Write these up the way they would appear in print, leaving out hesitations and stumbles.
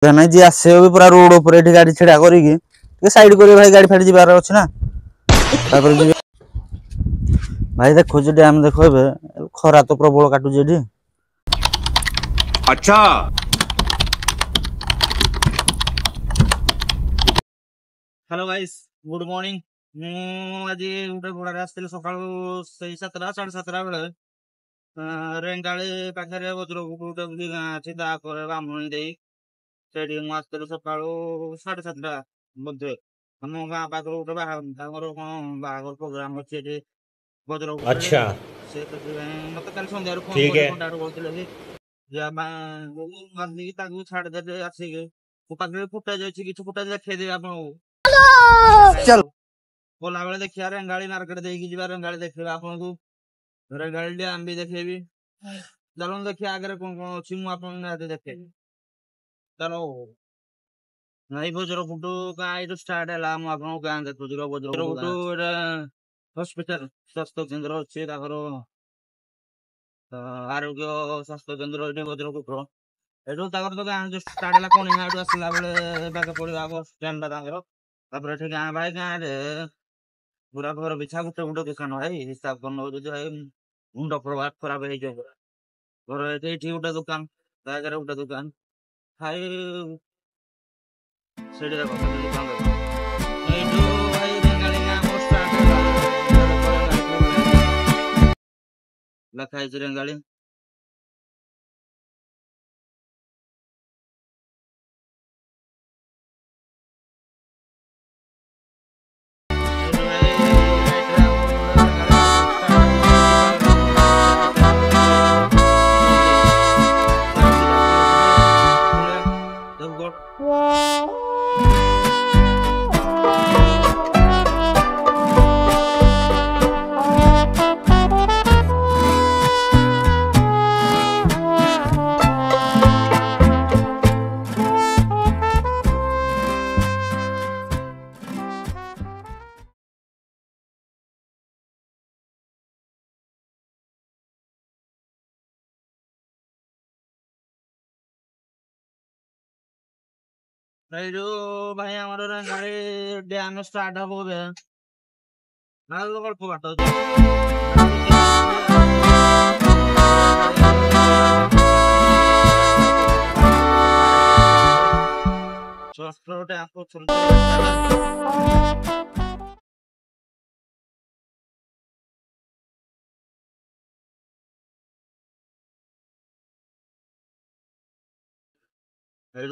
नहीं जी आसे भी पूरा रोड ऊपर एठी गाड़ी छेड़ा करिकी टे साइड करियो भाई गाड़ी फाड़ी जिबार अछि ना तापर जी भाई देखो जे डैम देखो एबे खरा तो प्रबल काटु जे एठी अच्छा हेलो गाइस गुड मॉर्निंग मु आज गोटे घोड़ा आसती सका से 7 साढ़े 7 बेले रेंगाली पाखे वज्रपुर गोटे गाँ अच्छी बामणी दे मुझे सका 7:30 मध्य हम गाँ पाखे गोटे कौन बाहर प्रोग्राम अच्छे वज्रपुर अच्छा से मत कल सन्दार फोन ठीक है कहते कि छाड़दे आसिक पाखे फुटेज अच्छी किसी फुटेज देखा आप चल बोला बेले देखिए रेंगाली मार्केट देखी जी रेंगाली देखिए आपको रेंगाली डैम भी देखेबी चलो देखिए आगे कौन कौन अच्छी मुझे देखे चलो नहीं वज्रपुटू गाँ स्टार्ट है आपको गाँ देखुच वज्रपुटू हॉस्पिटल स्वास्थ्य केन्द्र अच्छे आरोग्य स्वास्थ्य केन्द्र वज्रपुट एटू तो गाँ जो स्टार्ट है कौन आसला बेले पड़ा बस स्टैंड तापर एठी गाँ भाई गाँ रे पूरा घर बिछा गुटे गुटे दुकान भाई हिसाब कर नौ भाई मुंड प्रभाव खराब हो घर ये गोटे दुकान आगे गोटे दुकान भाई से दुकान भाई रेंगाली गाँ लिखाई रेंगाली भाई हमारे रेंगाली डैम स्टार्ट हम अल्प बाट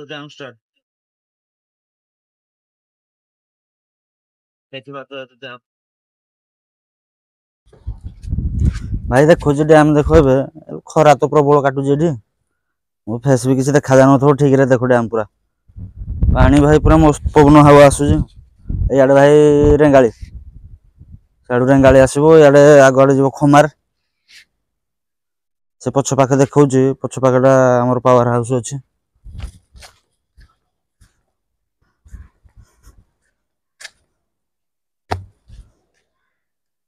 डैम स्टार्ट भाई देखो जे डैम देखो एबे खरा तो प्रबल काटु जे एठी मो फेस भी किसी देखा जानो थो ठीक रे देखो डैम पूरा पानी भाई पूरा मस्त पवन हवा आसु जे याडे भाई रेंगाली साडू रेंगाली आसीबो याडे आगडे जीवो खमार से पछ पाखे देखौ जे पछ पाखेटा हमर पावर हाउस अछि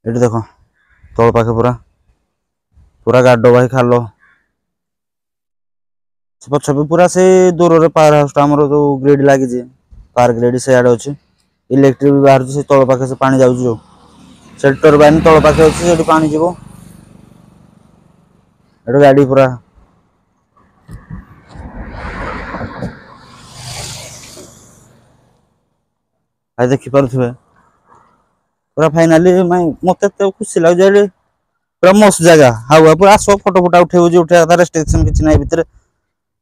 एठी देखो तळ पाखे पूरा पूरा गाडो भाई खालो से पछ भी पूरा से दूर रे पावर हाउस हमर जो ग्रिड लागी जे पावर ग्रिड से आडे अछि इलेक्ट्रिक भी बाहर से तळ पाखे से पानी जाउ जो से टरबाइन तळ पाखे अछि सेठी पानी जीवो एडो गाडी पूरा आ देखि परथुबे पूरा फाइनली मते तो खुशी लाग जे पूरा मस्त जगह हावा पूरा सो फोटो फोटो उठेबो जे उठे रेस्ट्रिक्शन किछि नै भितर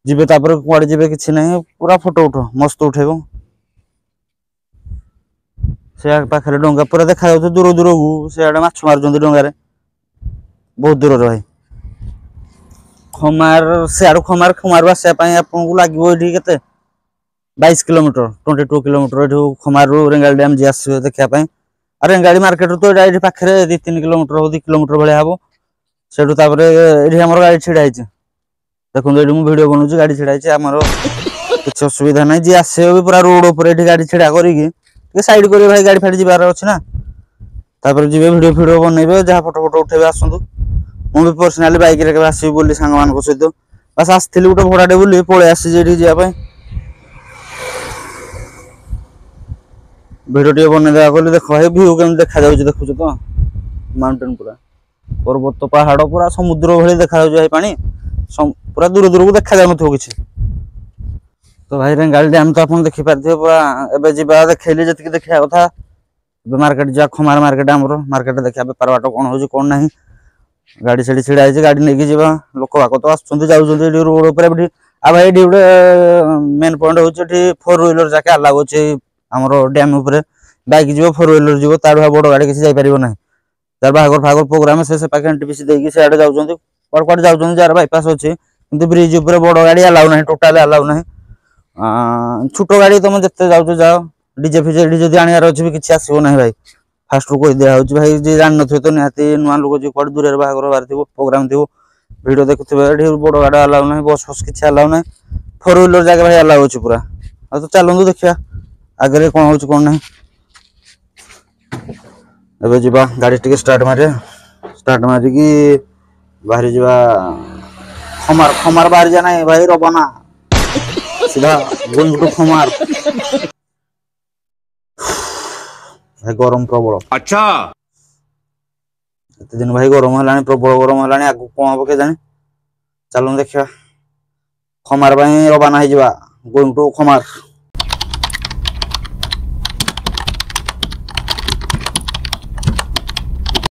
जिबे तापर कुआडे जिबे किछि नै पूरा फोटो उठो मस्त उठेबो से पाखरे डोंगा पूरा देखा जाउ दूर दूर को से आडे माछ मार जंदी डोंगा रे बहुत दूर रे भाई खमार से आडो खमार खमार वासे पई आपन को लागिवो एठी केते 22 किलोमीटर 22 किलोमीटर एठू खमार रो रेंगाली डैम जे आसी देखा पई अरे रेंगाली मार्केट तो एठी पाखरे 2-3 किलोमीटर 2 किलोमीटर भले हबो सेठू तापर एठी हमर गाड़ी छिड़ा हिचे देखो एठी मु वीडियो बनउची गाड़ी छिड़ा हिचे हमर किछ असुविधा नै जे आसे भी पूरा रोड ऊपर एठी गाड़ी छिड़ा करिकी टे साइड करियो भाई गाड़ी फाड़ी जिबार अछि ना तापर जिबे वीडियो बनैबे जहा फोटो फोटो उठेबे आसंतु मु भी पर्सनली बाइक रे आसी बोली सांग मान को सहित बस आस्थिली गोटे भड़ाटे बोली पळे आसी जेठी जिया पय भिडियो टे बने देवा कहली देख भाई व्यू केमती देखा जाउछि देखुछ तो माउंटेन पूरा पर्वत पहाड़ पूरा समुद्र भली देखा जाउछि भाई पानी पूरा दूर दूर को देखा जाउ नथो किछि। तो भाई रेंगाली डैम तो आपन देखि पारथिबे पूरा एबे जिबा देखैले जतिक देखिया कथा एबे मार्केट जा खमार मार्केट हमरो मार्केट देखिया बेपार बाटो कोन होउछि कोन नाही गाड़ी छेड़ी छिड़ा आइछि गाड़ी नेकी जिबा लोक बाक तो आछुंती जाउछंती एडी रोड ऊपर एडी आ भाई एडी उडे मेन पॉइंट होउछि एठी फोर व्हीलर जाके अलाउ होछि हमरो डैम ऊपर बाइक जीवो फोर व्हीलर जीवो तार बड़ गाड़ी किसी जाई परिबो नाही तार बाहागर फागर प्रोग्राम से पाखे एनटीपीसी देकी से आडे जाउछंती पर कोड जाउछंती जार बाईपास होछि किंतु ब्रिज ऊपर बड़ गाड़ी अलाउ नाही टोटल अलाउ नाही छोटो गाड़ी तुम जते जाउछ जाओ डीजे फिजे एडी जदी आनियार अछि भी किछि आसीबो नाही भाई फास्ट को दिया होछि भाई जे जान नथि तो निहाती नुवा लोक जे कोड दूर बाहागर बारथिबो प्रोग्राम थिबो वीडियो देखुथिबे एडी बड़ गाड़ी अलाउ नाही बस फस किछि अलाउ नाही फोर व्हीलर जाके भाई अलाउ होछि पूरा आ तो चलंदु देखिया आगे कोन होछि कोन नाही एबे जिबा गाड़ी टिके स्टार्ट मारी की बाहरी जिबा खमार खमार बाहर जा नाही भाई रबना सीधा गोइंग टू खमार भाई गरम प्रबल अच्छा एते दिन भाई गरम हलानी प्रबल गरम हलानी आगु कोन हबो के जाने चलम देखिया खमार भाई रबाना हे जिबा गोइंग टू खमार।